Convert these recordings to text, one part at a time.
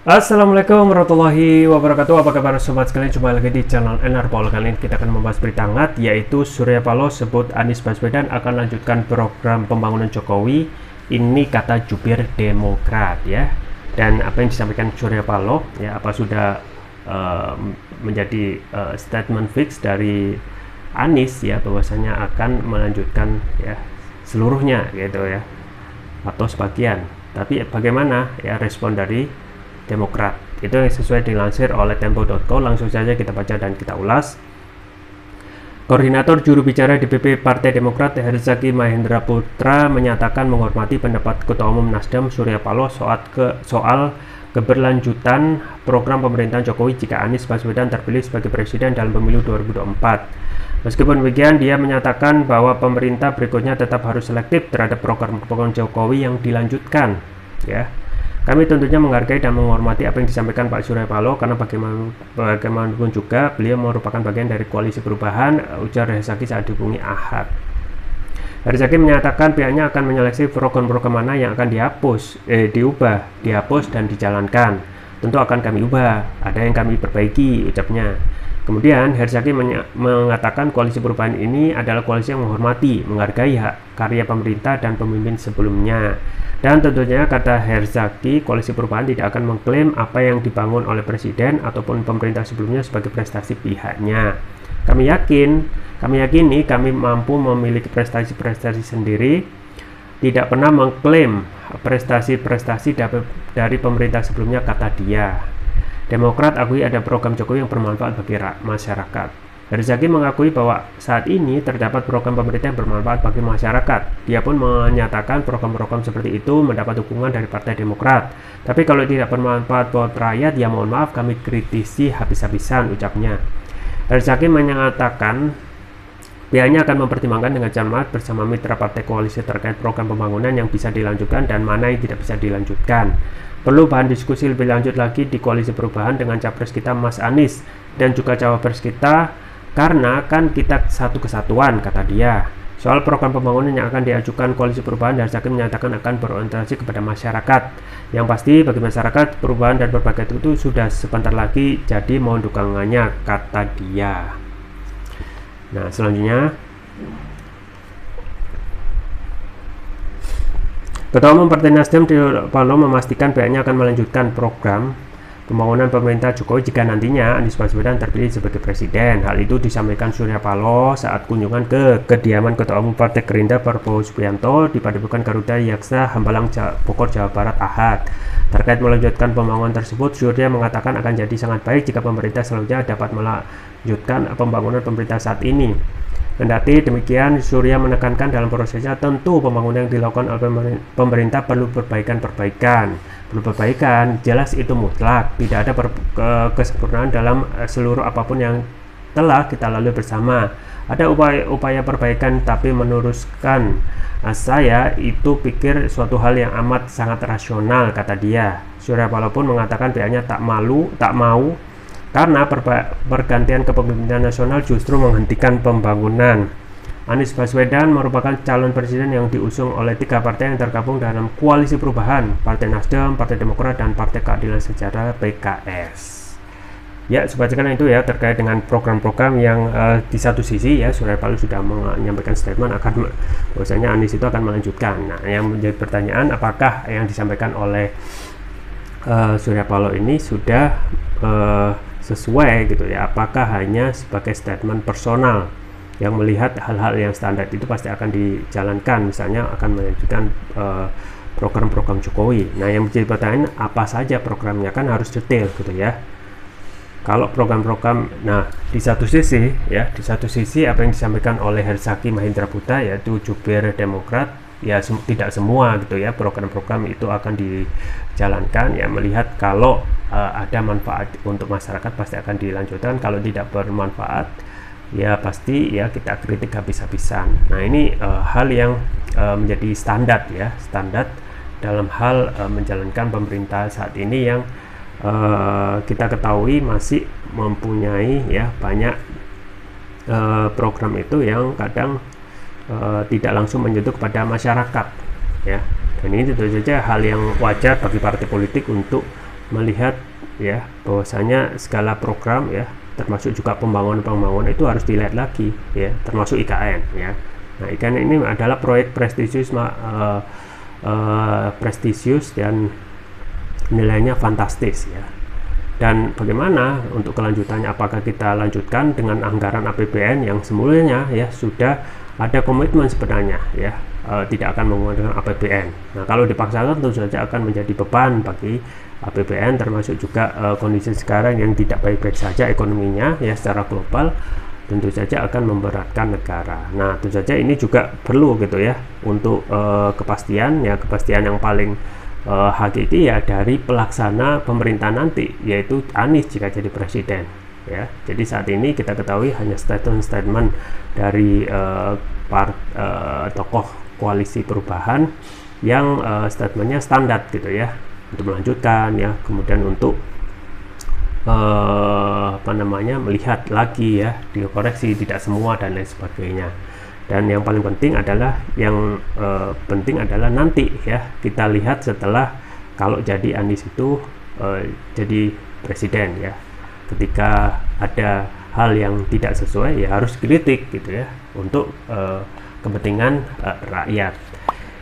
Assalamualaikum warahmatullahi wabarakatuh. Apa kabar sobat sekalian? Jumpa lagi di channel NR Paul. Kali ini kita akan membahas berita hangat, yaitu Surya Paloh sebut Anies Baswedan akan lanjutkan program pembangunan Jokowi. Ini kata jubir Demokrat ya. Dan apa yang disampaikan Surya Paloh ya, apa sudah menjadi statement fix dari Anies ya, bahwasanya akan melanjutkan ya seluruhnya gitu ya, atau sebagian. Tapi bagaimana ya respon dari Demokrat? Itu yang sesuai dilansir oleh Tempo.co. Langsung saja kita baca dan kita ulas. Koordinator juru bicara DPP Partai Demokrat Herzaki Mahendra Putra menyatakan menghormati pendapat Ketua Umum Nasdem Surya Paloh soal keberlanjutan program pemerintahan Jokowi jika Anies Baswedan terpilih sebagai presiden dalam pemilu 2024. Meskipun demikian, dia menyatakan bahwa pemerintah berikutnya tetap harus selektif terhadap program-program Jokowi yang dilanjutkan ya. Kami tentunya menghargai dan menghormati apa yang disampaikan Pak Surya Paloh, karena bagaimanapun juga beliau merupakan bagian dari koalisi perubahan, ujar Herzaki saat dihubungi Ahad. Herzaki menyatakan pihaknya akan menyeleksi program-program mana yang akan dihapus dan dijalankan. Tentu akan kami ubah, ada yang kami perbaiki, ucapnya. Kemudian Herzaki mengatakan koalisi perubahan ini adalah koalisi yang menghormati, menghargai hak karya pemerintah dan pemimpin sebelumnya. Dan tentunya, kata Herzaki, koalisi perubahan tidak akan mengklaim apa yang dibangun oleh presiden ataupun pemerintah sebelumnya sebagai prestasi pihaknya. Kami yakini kami mampu memiliki prestasi-prestasi sendiri, tidak pernah mengklaim prestasi-prestasi dari pemerintah sebelumnya, kata dia. Demokrat akui ada program Jokowi yang bermanfaat bagi masyarakat. Herzaki mengakui bahwa saat ini terdapat program pemerintah yang bermanfaat bagi masyarakat. Dia pun menyatakan program-program seperti itu mendapat dukungan dari Partai Demokrat. Tapi kalau tidak bermanfaat buat rakyat, ya mohon maaf, kami kritisi habis-habisan, ucapnya. Herzaki menyatakan pihaknya akan mempertimbangkan dengan cermat bersama mitra partai koalisi terkait program pembangunan yang bisa dilanjutkan dan mana yang tidak bisa dilanjutkan. Perlu bahan diskusi lebih lanjut lagi di koalisi perubahan dengan capres kita Mas Anies dan juga cawapres kita, karena kan kita satu kesatuan, kata dia. Soal program pembangunan yang akan diajukan koalisi perubahan, Herzaki menyatakan akan berorientasi kepada masyarakat. Yang pasti bagi masyarakat, perubahan dan berbagai itu sudah sebentar lagi, jadi mohon dukungannya, kata dia. Nah, selanjutnya Ketua Umum Partai Nasdem Surya Paloh memastikan pihaknya akan melanjutkan program pembangunan pemerintah Jokowi jika nantinya Anies Baswedan terpilih sebagai presiden. Hal itu disampaikan Surya Paloh saat kunjungan ke kediaman Ketua Umum Partai Gerindra Prabowo Subianto di Padepokan Garuda Yaksa, Hambalang, Bogor, Jawa Barat, Ahad. Terkait melanjutkan pembangunan tersebut, Surya mengatakan akan jadi sangat baik jika pemerintah selanjutnya dapat melanjutkan pembangunan pemerintah saat ini. Kendati demikian, Surya menekankan dalam prosesnya tentu pembangunan yang dilakukan oleh pemerintah perlu perbaikan. Jelas itu mutlak, tidak ada kesempurnaan dalam seluruh apapun yang telah kita lalui bersama. Ada upaya perbaikan, tapi menurutkan saya itu pikir suatu hal yang amat sangat rasional, kata dia. Surya Paloh pun mengatakan pihaknya tak mau karena pergantian kepemimpinan nasional justru menghentikan pembangunan. Anies Baswedan merupakan calon presiden yang diusung oleh 3 partai yang tergabung dalam koalisi perubahan, Partai Nasdem, Partai Demokrat, dan Partai Keadilan Sejahtera (PKS). Ya, sebagian itu ya terkait dengan program-program yang di satu sisi ya Surya Paloh sudah menyampaikan statement akan bahwasanya Anies itu akan melanjutkan. Nah, yang menjadi pertanyaan, apakah yang disampaikan oleh Surya Paloh ini sudah sesuai gitu ya, apakah hanya sebagai statement personal yang melihat hal-hal yang standar itu pasti akan dijalankan, misalnya akan melanjutkan program-program Jokowi. Nah, yang menjadi pertanyaan, apa saja programnya, kan harus detail gitu ya. Kalau program-program, nah di satu sisi apa yang disampaikan oleh Herzaki Mahendra Putra, yaitu jubir Demokrat, ya tidak semua gitu ya program-program itu akan dijalankan, ya melihat kalau ada manfaat untuk masyarakat pasti akan dilanjutkan, kalau tidak bermanfaat ya pasti ya kita kritik habis-habisan. Nah, ini hal yang menjadi standar dalam hal menjalankan pemerintah saat ini yang kita ketahui masih mempunyai ya banyak program itu yang kadang tidak langsung menyentuh kepada masyarakat ya. Dan ini tentu saja hal yang wajar bagi partai politik untuk melihat ya bahwasanya segala program ya, termasuk juga pembangunan itu harus dilihat lagi ya, termasuk IKN ya. Nah, IKN ini adalah proyek prestisius dan nilainya fantastis ya. Dan bagaimana untuk kelanjutannya, apakah kita lanjutkan dengan anggaran APBN yang semulanya ya sudah ada komitmen sebenarnya ya, tidak akan menggunakan APBN. Nah, kalau dipaksakan tentu saja akan menjadi beban bagi APBN, termasuk juga kondisi sekarang yang tidak baik-baik saja ekonominya ya secara global, tentu saja akan memberatkan negara. Nah, tentu saja ini juga perlu gitu ya untuk kepastian yang paling hakiki ya dari pelaksana pemerintah nanti, yaitu Anies jika jadi presiden ya. Jadi saat ini kita ketahui hanya statement dari tokoh koalisi perubahan yang statementnya standar gitu ya, untuk melanjutkan ya, kemudian untuk melihat lagi ya, dikoreksi tidak semua dan lain sebagainya. Dan yang paling penting adalah nanti ya, kita lihat setelah kalau jadi Anies itu jadi presiden ya, ketika ada hal yang tidak sesuai ya harus kritik gitu ya, untuk kepentingan rakyat.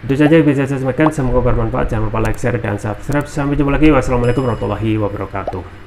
Itu saja yang bisa saya sampaikan, semoga bermanfaat. Jangan lupa like, share, dan subscribe. Sampai jumpa lagi. Wassalamualaikum warahmatullahi wabarakatuh.